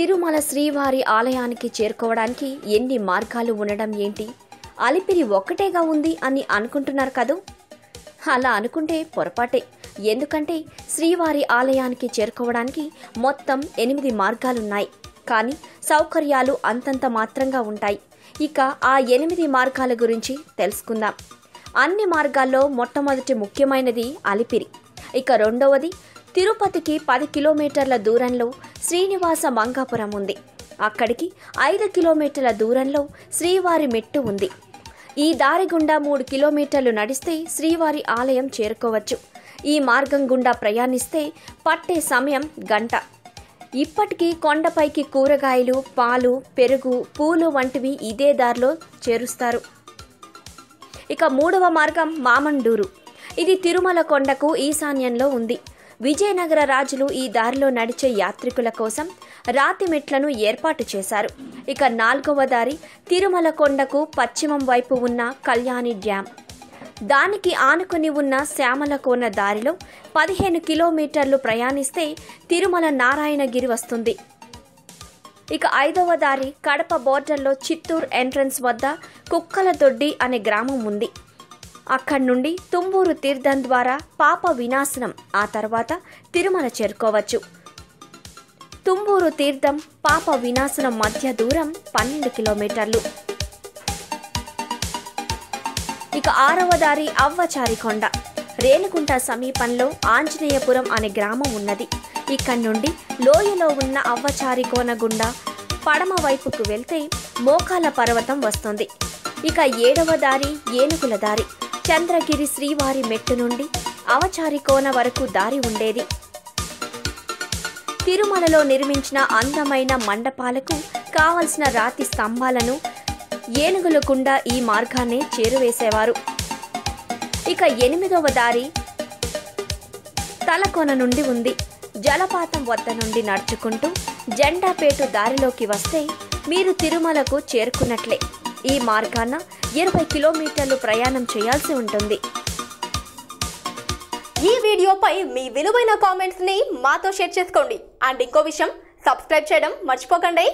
తిరుమల శ్రీవారి ఆలయానికి చేరుకోవడానికి ఎన్ని మార్గాలు ఉండడం ఏంటి, అలిపిరి ఒక్కటేగా ఉంది అని అనుకుంటున్నారు కదూ? అలా అనుకుంటే పొరపాటే. ఎందుకంటే శ్రీవారి ఆలయానికి చేరుకోవడానికి మొత్తం 8 మార్గాలున్నాయి. కానీ సౌకర్యాలు అంతంత మాత్రంగా ఉంటాయి. ఇక ఆ 8 మార్గాల గురించి తెలుసుకుందాం. అన్ని మార్గాల్లో మొట్టమొదటి ముఖ్యమైనది అలిపిరి. ఇక రెండవది తిరుపతికి 10 కిలోమీటర్ల దూరంలో శ్రీనివాస మంగాపురం ఉంది. అక్కడికి 5 కిలోమీటర్ల దూరంలో శ్రీవారి మెట్టు ఉంది. ఈ దారి గుండా 3 కిలోమీటర్లు నడిస్తే శ్రీవారి ఆలయం చేరుకోవచ్చు. ఈ మార్గం గుండా ప్రయాణిస్తే పట్టే సమయం గంట. ఇప్పటికీ కొండపైకి కూరగాయలు, పాలు, పెరుగు, పూలు వంటివి ఇదే దారిలో చేరుస్తారు. ఇక మూడవ మార్గం మామండూరు. ఇది తిరుమల కొండకు ఈశాన్యంలో ఉంది. విజయనగర రాజులు ఈ దారిలో నడిచే యాత్రికుల కోసం రాతి మెట్లను ఏర్పాటు చేశారు. ఇక నాలుగవ దారి తిరుమల కొండకు పశ్చిమం వైపు ఉన్న కళ్యాణి డ్యాం. దానికి ఆనుకుని ఉన్న శ్యామలకోన దారిలో 15 కిలోమీటర్లు ప్రయాణిస్తే తిరుమల నారాయణగిరి వస్తుంది. ఇక ఐదవ దారి కడప బోర్డర్లో చిత్తూరు ఎంట్రన్స్ వద్ద కుక్కలదొడ్డి అనే గ్రామం ఉంది. అక్కడి నుండి తుంబూరు తీర్థం ద్వారా పాప వినాశనం, ఆ తర్వాత తిరుమల చేరుకోవచ్చు. తుంబూరు తీర్థం, పాప వినాశనం మధ్య దూరం 12 కిలోమీటర్లు. ఇక ఆరవ దారి అవ్వచారికొండ. రేణిగుంట సమీపంలో ఆంజనేయపురం అనే గ్రామం ఉన్నది. ఇక్కడి నుండి లోయలో ఉన్న అవ్వచారికోన గుండా పడమ వైపుకు వెళ్తే మోకాల పర్వతం వస్తుంది. ఇక ఏడవ దారి ఏనుగుల దారి. చంద్రగిరి శ్రీవారి మెట్టు నుండి అవచారికోన వరకు దారి ఉండేది. తిరుమలలో నిర్మించిన అందమైన మండపాలకు కావలసిన రాతి స్తంభాలను ఏనుగుల గుండా ఈ మార్గాన్ని చేరువేసేవారు. ఇక ఎనిమిదవ దారి తలకోన నుండి ఉంది. జలపాతం వద్ద నుండి నడుచుకుంటూ జెండాపేటు దారిలోకి వస్తే మీరు తిరుమలకు చేరుకున్నట్లే. ఈ మార్గాన 20 కిలోమీటర్లు ప్రయాణం చేయాల్సి ఉంటుంది. ఈ వీడియోపై మీ విలువైన కామెంట్స్ ని మాతో షేర్ చేసుకోండి. అండ్ ఇంకో విషయం, సబ్స్క్రైబ్ చేయడం మర్చిపోకండి.